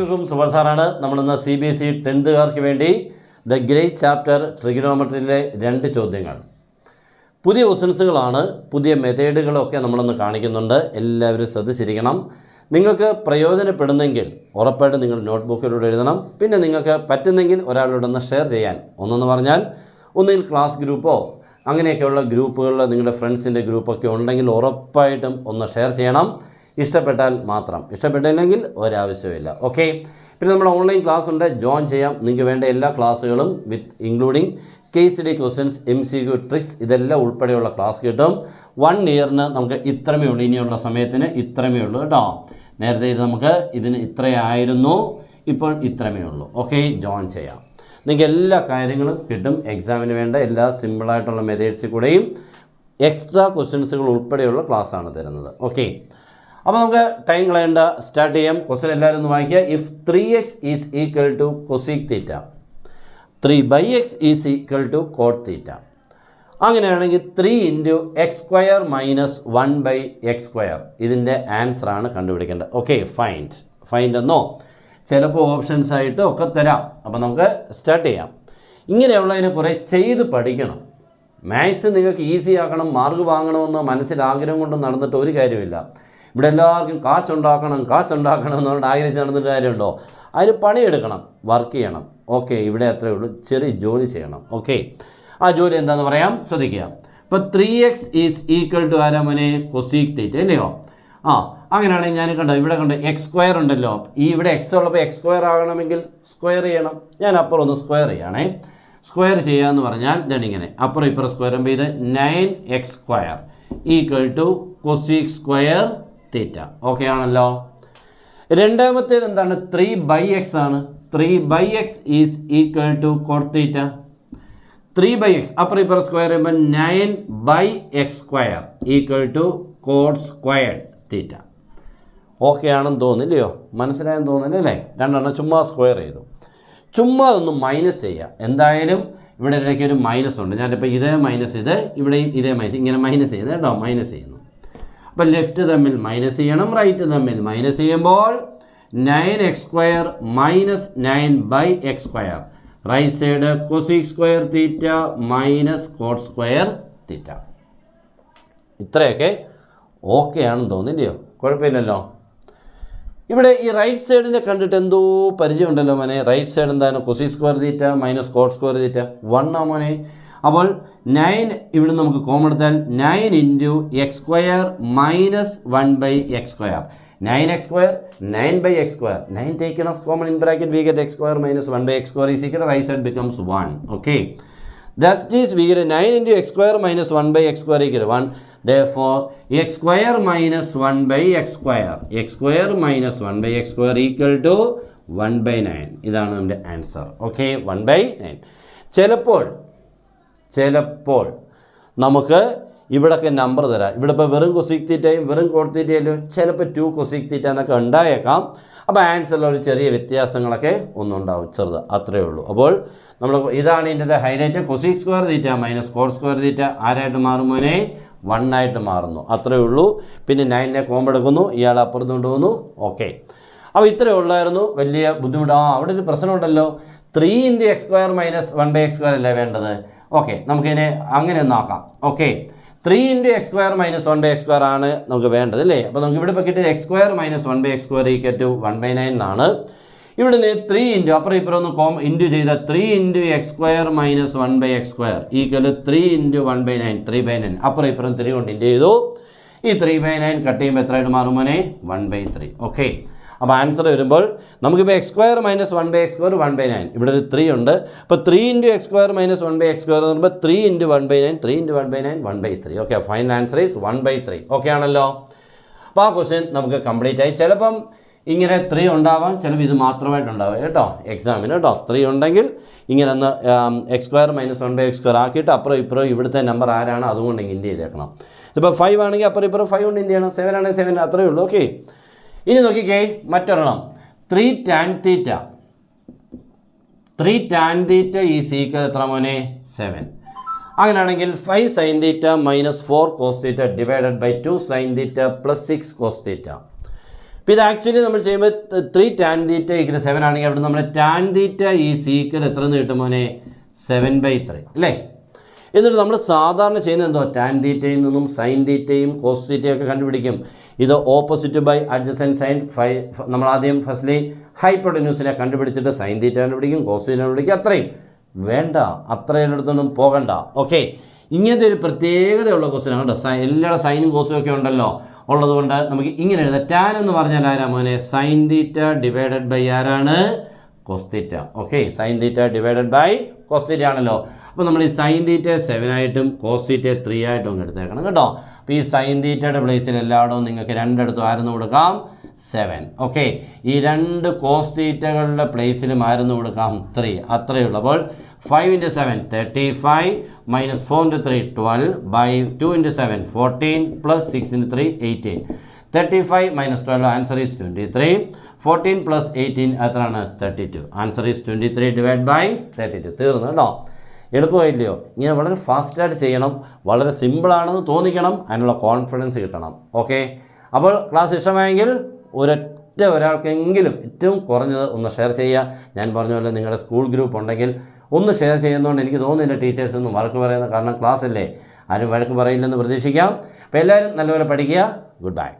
എല്ലാവർക്കും സുബർ സാറാണ്. നമ്മളിന്ന് CBSE 10th വേണ്ടി ദ ഗ്രേറ്റ് ചാപ്റ്റർ ട്രിഗണോമെട്രിയിലെ 2 ചോദ്യങ്ങൾ. പുതിയ ക്വസ്റ്റൻസുകളാണ്, പുതിയ മെത്തേഡുകളൊക്കെ നമ്മളൊന്ന് കാണിക്കുന്നുണ്ട്. എല്ലാവരും ശ്രദ്ധിച്ചിരിക്കണം. നിങ്ങൾക്ക് പ്രയോജനപ്പെടുന്നെങ്കിൽ ഉറപ്പായിട്ടും നിങ്ങൾ നോട്ട്ബുക്കിലൂടെ എഴുതണം. പിന്നെ നിങ്ങൾക്ക് പറ്റുന്നെങ്കിൽ ഒരാളോടൊന്ന് ഷെയർ ചെയ്യാൻ, ഒന്നെന്ന് പറഞ്ഞാൽ ഒന്നുകിൽ ക്ലാസ് ഗ്രൂപ്പോ അങ്ങനെയൊക്കെയുള്ള ഗ്രൂപ്പുകളിൽ നിങ്ങളുടെ ഫ്രണ്ട്സിൻ്റെ ഗ്രൂപ്പൊക്കെ ഉണ്ടെങ്കിൽ ഉറപ്പായിട്ടും ഒന്ന് ഷെയർ ചെയ്യണം. ഇഷ്ടപ്പെട്ടാൽ മാത്രം, ഇഷ്ടപ്പെട്ടില്ലെങ്കിൽ ഒരാവശ്യമില്ല. ഓക്കെ. പിന്നെ നമ്മൾ ഓൺലൈൻ ക്ലാസ് ഉണ്ട്, ജോയിൻ ചെയ്യാം. നിങ്ങൾക്ക് വേണ്ട എല്ലാ ക്ലാസ്സുകളും with including case study questions, MCQ tricks ഇതെല്ലാം ഉൾപ്പെടെയുള്ള ക്ലാസ് കിട്ടും. 1 ഇയറിന് നമുക്ക് ഇത്രമേ ഉള്ളൂ, ഇനിയുള്ള സമയത്തിന് ഇത്രമേ ഉള്ളൂ കേട്ടോ. നേരത്തെ ഇത് നമുക്ക് ഇതിന് ഇത്രയായിരുന്നു, ഇപ്പോൾ ഇത്രമേ ഉള്ളൂ. ഓക്കെ, ജോയിൻ ചെയ്യാം. നിങ്ങൾക്ക് എല്ലാ കാര്യങ്ങളും കിട്ടും. എക്സാമിന് വേണ്ട എല്ലാ സിമ്പിളായിട്ടുള്ള മെത്തേഡ്സിൽ കൂടെയും എക്സ്ട്രാ ക്വസ്റ്റ്യൻസുകൾ ഉൾപ്പെടെയുള്ള ക്ലാസ്സാണ് തരുന്നത്. ഓക്കെ, അപ്പോൾ നമുക്ക് ടൈം കളയണ്ട, സ്റ്റാർട്ട് ചെയ്യാം. ക്വസ്റ്റ്യൻ എല്ലാവരും ഒന്ന് വായിക്കുക. If 3x is equal to cosec theta, 3/x is equal to cot theta. അങ്ങനെയാണെങ്കിൽ 3 × x² - 1/x². ഇതിൻ്റെ ആൻസറാണ് കണ്ടുപിടിക്കേണ്ടത്. ഓക്കെ, ഫൈൻഡ് എന്നോ ചിലപ്പോൾ ഓപ്ഷൻസ് ആയിട്ട് ഒക്കെ തരാം. അപ്പോൾ നമുക്ക് സ്റ്റാർട്ട് ചെയ്യാം. ഇങ്ങനെയുള്ളതിനെ കുറേ ചെയ്ത് പഠിക്കണം. മാത്സ് നിങ്ങൾക്ക് ഈസി ആക്കണം, മാർക്ക് വാങ്ങണമെന്ന് മനസ്സിൽ ആഗ്രഹം കൊണ്ട് നടന്നിട്ട് ഒരു കാര്യമില്ല. ഇവിടെ എല്ലാവർക്കും കാശുണ്ടാക്കണം എന്നുകൊണ്ട് ആഗ്രഹിച്ച് നടന്നിട്ട് കാര്യമുണ്ടോ? അതിന് പണിയെടുക്കണം, വർക്ക് ചെയ്യണം. ഓക്കെ, ഇവിടെ അത്രയേ ഉള്ളൂ. ചെറിയ ജോലി ചെയ്യണം. ഓക്കെ, ആ ജോലി എന്താണെന്ന് പറയാം, ശ്രദ്ധിക്കുക. ഇപ്പോൾ 3x ഈസ് ഈക്വൽ ടു ആരാമനെ കൊസീക് തീറ്റ അല്ലയോ? അങ്ങനെയാണെങ്കിൽ ഞാൻ കണ്ടോ, ഇവിടെ കണ്ടോ x² ഉണ്ടല്ലോ. ഈ ഇവിടെ x ഉള്ളപ്പോൾ x² ആകണമെങ്കിൽ സ്ക്വയർ ചെയ്യണം. ഞാൻ അപ്പുറം ഒന്ന് സ്ക്വയർ ചെയ്യണേ. സ്ക്വയർ ചെയ്യാന്ന് പറഞ്ഞാൽ ഇതാണ് ഇങ്ങനെ, അപ്പുറം ഇപ്പുറം സ്ക്വയർ ചെയ്യുമ്പോൾ ഇത് 9x² equal to cosec square theta. Okay ആണല്ലോ. രണ്ടാമത്തേത് എന്താണ്? 3/x ആണ്. 3/x is equal to cot theta. 3/x അപ്പുറം ഇപ്പുറം സ്ക്വയർ ചെയ്യുമ്പോൾ 9/x² equal to cot squared theta. Okay ആണെന്ന് തോന്നില്ലയോ? മനസ്സിലായെന്ന് തോന്നില്ലല്ലേ? രണ്ടെണ്ണം ചുമ്മാ സ്ക്വയർ ചെയ്തു. ചുമ്മാ ഒന്ന് മൈനസ് ചെയ്യുക. എന്തായാലും ഇവിടെ ഇടയ്ക്ക് ഒരു മൈനസ് ഉണ്ട്. ഞാനിപ്പോൾ ഇതേ മൈനസ് ഇത്, ഇവിടെയും ഇതേ മൈനസ്, ഇങ്ങനെ മൈനസ് ചെയ്യുന്നത് കേട്ടോ. മൈനസ് ചെയ്യുന്നു. അപ്പോൾ ലെഫ്റ്റ് തമ്മിൽ മൈനസ് ചെയ്യണം, റൈറ്റ് തമ്മിൽ മൈനസ് ചെയ്യുമ്പോൾ 9x² - 9/x². Right side cosec square theta minus cot square theta. ഇത്രയൊക്കെ ഓക്കെ ആണെന്ന് തോന്നില്ലയോ? കുഴപ്പമില്ലല്ലോ. ഇവിടെ ഈ റൈറ്റ് സൈഡിനെ കണ്ടിട്ട് എന്തോ പരിചയമുണ്ടല്ലോ മോനെ. റൈറ്റ് സൈഡ് എന്താണ്? Cosec square theta minus cot square തീറ്റ 1 ആ മോനെ. അപ്പോൾ 9 ഇവിടെ നമുക്ക് കോമൺ എടുത്താൽ 9 × x² - 1/x². 9x², 9/x². 9 taken as common in bracket, we get x² - 1/x² is equal to right side becomes 1. Okay, thus this we get 9 × x² - 1/x² equal to 1. Therefore x² - 1/x², x² - 1/x² equal to 1/9. ഇതാണ് നമ്മുടെ answer. Okay, 1/9. ചിലപ്പോൾ നമുക്ക് ഇവിടെയൊക്കെ number തരാം. ഇവിടെ ഇപ്പോൾ വെറും cosec തീറ്റയും വെറും കോട്ട് തീറ്റയിലും ചിലപ്പോൾ 2 കൊസീക് തീറ്റ എന്നൊക്കെ ഉണ്ടായേക്കാം. അപ്പോൾ ആൻസറിൽ ഒരു ചെറിയ വ്യത്യാസങ്ങളൊക്കെ ഒന്നുണ്ടാവും, ചെറുത്, അത്രയേ ഉള്ളൂ. അപ്പോൾ നമ്മൾ ഇതാണ് ഇതിൻ്റെ highlight. Cosec square theta minus cot square theta ആരായിട്ട് മാറുമ്പോഴേ 1 ആയിട്ട് മാറുന്നു, അത്രയേ ഉള്ളൂ. പിന്നെ 9നെ കോമ്പ് എടുക്കുന്നു, ഇയാൾ അപ്പുറത്ത് കൊണ്ടുപോകുന്നു. ഓക്കെ, അപ്പോൾ ഇത്രയേ ഉള്ളായിരുന്നു. വലിയ ബുദ്ധിമുട്ട്. അവിടെ ഒരു പ്രശ്നമുണ്ടല്ലോ. 3 × x² - 1/x² അല്ലേ വേണ്ടത്? ഓക്കെ, നമുക്കിതിനെ അങ്ങനെ ഒന്നാക്കാം. ഓക്കെ, 3 × x² - 1/x² ആണ് നമുക്ക് വേണ്ടത് അല്ലേ? അപ്പോൾ നമുക്ക് ഇവിടെ ഇപ്പോൾ കിട്ടിയത് x² - 1/x² ഈക്വൽ ടു 1/9 എന്നാണ്. ഇവിടെ നിന്ന് 3 × അപ്പുറം ഇപ്പുറം ഒന്ന് ഇൻറ്റു ചെയ്താൽ 3 × x² - 1/x² ഈക്വൽ ടു 3 × 1/9, 3/9. അപ്പുറം ഇപ്പുറം 3 കൊണ്ട് ഇൻറ്റു ചെയ്തു. ഈ 3/9 കട്ട് ചെയ്യുമ്പോൾ എത്രയായിട്ട് മാറും മോനെ? 1/3. ഓക്കെ, അപ്പോൾ ആൻസർ വരുമ്പോൾ നമുക്കിപ്പോൾ x² - 1/x² 1/9. ഇവിടെ ഒരു 3 ഉണ്ട്. അപ്പോൾ 3 × x² - 1/x² എന്ന് പറയുമ്പോൾ 3 × 1/9, 3 × 1/9 1/3. Okay, final answer is 1/3. Okay ആണല്ലോ. അപ്പോൾ ആ ക്വസ്റ്റ്യൻ നമുക്ക് കംപ്ലീറ്റ് ആയി. ചിലപ്പം ഇങ്ങനെ 3 ഉണ്ടാവാം, ചിലപ്പോൾ ഇത് മാത്രമായിട്ടുണ്ടാവുക കേട്ടോ എക്സാമിന് കേട്ടോ. 3 ഉണ്ടെങ്കിൽ ഇങ്ങനെ ഒന്ന് x² - 1/x² ആക്കിയിട്ട് അപ്പുറം ഇപ്പുറം ഇവിടുത്തെ നമ്പർ ആരാണ് അതുകൊണ്ട് ഇൻറ്റു ചെയ്തേക്കണം. ഇതിപ്പോൾ 5 ആണെങ്കിൽ അപ്പുറം ഇപ്പുറം 5 കൊണ്ട് ഇൻറ്റു ചെയ്യണം. 7 ആണെങ്കിൽ 7, അത്രയേ ഉള്ളൂ. ഓക്കെ, ഇനി നോക്കിക്കേ മറ്റൊരെണ്ണം. 3 tan θ. 3 tan θ ഈസ് ഈക്വൽ എത്ര മോനെ? 7. അങ്ങനെയാണെങ്കിൽ 5 sin θ - 4 cos θ divided by 2 sin θ + 6 cos θ. അപ്പോൾ ഇത് ആക്ച്വലി നമ്മൾ ചെയ്യുമ്പോൾ 3 tan θ = 7 ആണെങ്കിൽ അവിടെ നമ്മൾ tan θ = എത്ര എന്ന് കിട്ടും മോനെ? 7/3 അല്ലേ? എന്നിട്ട് നമ്മൾ സാധാരണ ചെയ്യുന്നത് എന്തോ tan θ നിന്നും sin θയും cos θയും ഒക്കെ കണ്ടുപിടിക്കും. ഇത് ഓപ്പോസിറ്റ് ബൈ അഡ്ജസൻറ്റ് സൈൻ നമ്മൾ ആദ്യം ഫസ്റ്റ്ലി ഹൈപ്പോട്ടന്യൂസിനെ കണ്ടുപിടിച്ചിട്ട് sin θ കണ്ടുപിടിക്കും, cos θ കണ്ടുപിടിക്കും. അത്രയും വേണ്ട, അത്രയും അടുത്തൊന്നും പോകണ്ട. ഓക്കെ, ഇങ്ങനത്തെ ഒരു പ്രത്യേകതയുള്ള ക്വസ്റ്റ്യൻ ആണ് കേട്ടോ. എല്ലാവരുടെ സൈനും കോസും ഒക്കെ ഉണ്ടല്ലോ, ഉള്ളതുകൊണ്ട് നമുക്ക് ഇങ്ങനെ എഴുതാം. ടാൻ എന്ന് പറഞ്ഞാൽ ആരാ മോനെ? sin θ ഡിവൈഡഡ് ബൈ ആരാണ്? cos θ. Okay, sin θ divided by cos θ ആണല്ലോ. അപ്പോൾ നമ്മൾ ഈ sin θ 7 ആയിട്ടും cos θ 3 ആയിട്ടും അങ്ങ് എടുത്തേക്കണം കേട്ടോ. അപ്പോൾ ഈ sin θയുടെ പ്ലേസിൽ എല്ലായിടവും നിങ്ങൾക്ക് രണ്ടിടത്തും ആയിരുന്നു കൊടുക്കാം? 7. ഓക്കെ, ഈ 2 cos θകളുടെ പ്ലേസിലും ആയിരുന്നു കൊടുക്കാം? 3. അത്രയേ ഉള്ളൂ. അപ്പോൾ 5 × 7 35 - 4 × 3 12 by 2 × 7 14 plus 6 × 3 18. 35 - 12 answer is 23. 14 plus 18 എത്രയാണ്? 32. Answer is 23 divide by 32. തീർന്നു കേട്ടോ. എളുപ്പമായില്ലയോ? ഇങ്ങനെ വളരെ ഫാസ്റ്റായിട്ട് ചെയ്യണം, വളരെ സിമ്പിളാണെന്ന് തോന്നിക്കണം, അതിനുള്ള കോൺഫിഡൻസ് കിട്ടണം. ഓക്കെ, അപ്പോൾ ക്ലാസ് ഇഷ്ടമായെങ്കിൽ ഒരാൾക്കെങ്കിലും ഏറ്റവും കുറഞ്ഞത് ഒന്ന് ഷെയർ ചെയ്യുക. ഞാൻ പറഞ്ഞ പോലെ നിങ്ങളുടെ സ്കൂൾ ഗ്രൂപ്പ് ഉണ്ടെങ്കിൽ ഒന്ന് ഷെയർ ചെയ്യുന്നതുകൊണ്ട് എനിക്ക് തോന്നുന്നില്ല ടീച്ചേഴ്സ് ഒന്നും വഴക്ക് പറയുന്നത്, കാരണം ക്ലാസ് അല്ലേ, ആരും വഴക്ക് പറയില്ലെന്ന് പ്രതീക്ഷിക്കാം. അപ്പോൾ എല്ലാവരും നല്ലപോലെ പഠിക്കുക. Good bye.